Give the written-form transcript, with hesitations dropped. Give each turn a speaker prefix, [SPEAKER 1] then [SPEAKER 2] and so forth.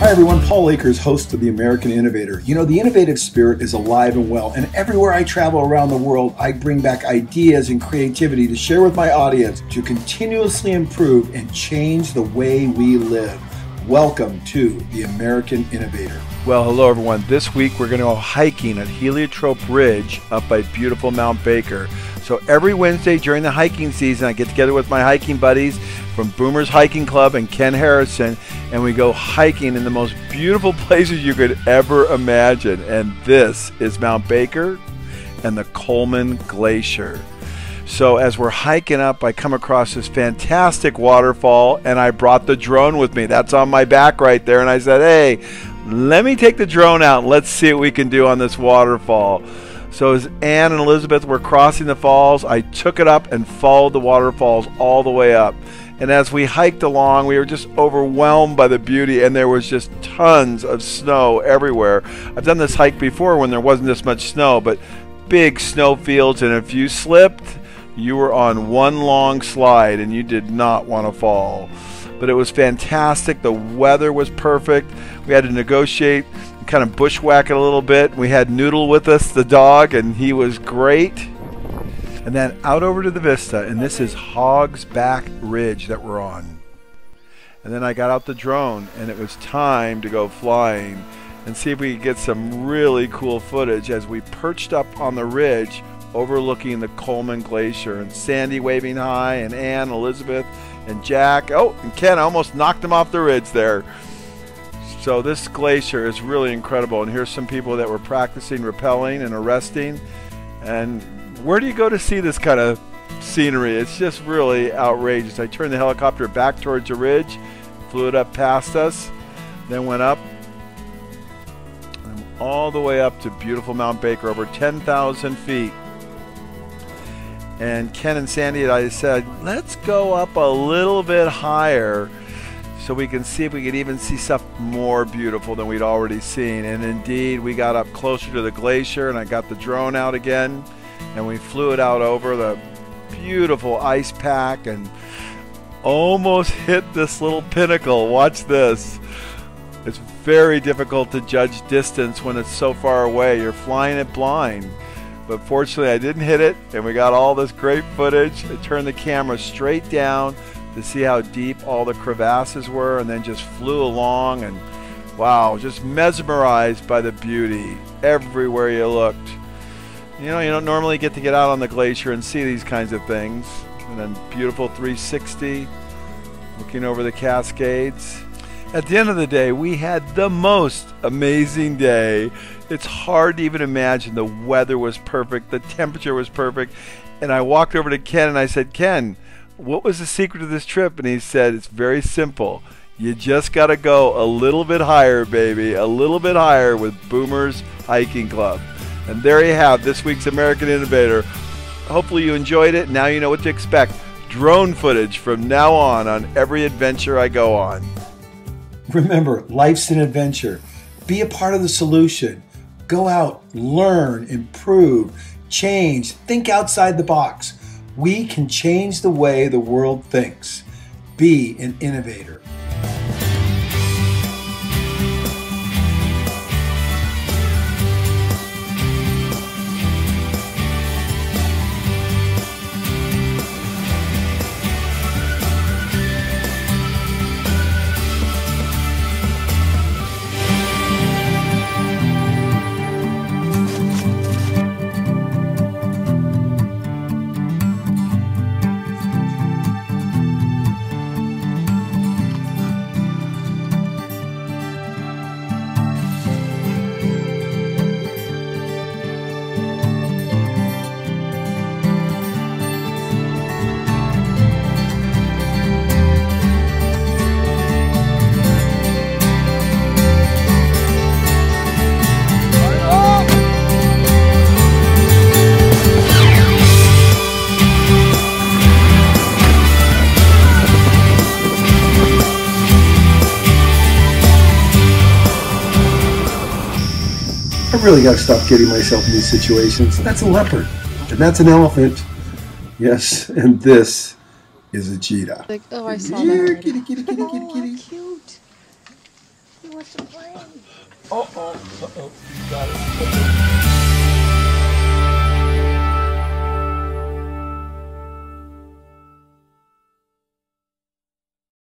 [SPEAKER 1] Hi everyone, Paul Akers, host of the American Innovator. You know, the innovative spirit is alive and well, and everywhere I travel around the world, I bring back ideas and creativity to share with my audience to continuously improve and change the way we live. Welcome to the American Innovator.
[SPEAKER 2] Well, hello everyone. This week we're going to go hiking at Heliotrope Ridge up by beautiful Mount Baker. So every Wednesday during the hiking season, I get together with my hiking buddies from Boomer's Hiking Club and Ken Harrison, and we go hiking in the most beautiful places you could ever imagine. And this is Mount Baker and the Coleman Glacier. So as we're hiking up, I come across this fantastic waterfall, and I brought the drone with me. That's on my back right there. And I said, hey, let me take the drone out and let's see what we can do on this waterfall. So as Ann and Elizabeth were crossing the falls, I took it up and followed the waterfalls all the way up. And as we hiked along, we were just overwhelmed by the beauty, and there was just tons of snow everywhere. I've done this hike before when there wasn't this much snow, but big snow fields, and if you slipped, you were on one long slide and you did not want to fall. But it was fantastic. The weather was perfect. We had to negotiate, kind of bushwhack it a little bit. We had Noodle with us, the dog, and he was great. And then out over to the vista, and this is Hog's Back Ridge that we're on. And then I got out the drone, and it was time to go flying and see if we could get some really cool footage as we perched up on the ridge overlooking the Coleman Glacier, and Sandy waving hi, and Ann, Elizabeth, and Jack. Oh, and Ken almost knocked him off the ridge there. So this glacier is really incredible, and here's some people that were practicing rappelling and arresting. And where do you go to see this kind of scenery? It's just really outrageous. I turned the helicopter back towards the ridge, flew it up past us, then went up and all the way up to beautiful Mount Baker, over 10,000 feet. And Ken and Sandy and I said, let's go up a little bit higher so we can see if we could even see stuff more beautiful than we'd already seen. And indeed, we got up closer to the glacier, and I got the drone out again, and we flew it out over the beautiful ice pack and almost hit this little pinnacle. Watch this. It's very difficult to judge distance when it's so far away. You're flying it blind. But fortunately, I didn't hit it, and we got all this great footage. I turned the camera straight down to see how deep all the crevasses were, and then just flew along, and wow, just mesmerized by the beauty everywhere you looked. You know, you don't normally get to get out on the glacier and see these kinds of things. And then beautiful 360, looking over the Cascades. At the end of the day, we had the most amazing day. It's hard to even imagine. The weather was perfect, the temperature was perfect. And I walked over to Ken and I said, Ken, what was the secret of this trip? And he said, it's very simple. You just got to go a little bit higher, baby, a little bit higher with Boomer's Hiking Club. And there you have this week's American Innovator. Hopefully you enjoyed it. Now you know what to expect. Drone footage from now on every adventure I go on.
[SPEAKER 1] Remember, life's an adventure. Be a part of the solution. Go out, learn, improve, change, think outside the box. We can change the way the world thinks. Be an innovator. I really got to stop getting myself in these situations. That's a leopard, and that's an elephant. Yes, and this is a cheetah.
[SPEAKER 3] Like, oh, I saw
[SPEAKER 1] Here,
[SPEAKER 3] that.
[SPEAKER 1] kitty, kitty, kitty, kitty,
[SPEAKER 3] Oh,
[SPEAKER 1] kitty.
[SPEAKER 3] cute. He wants to play.
[SPEAKER 1] Uh-oh. You got it.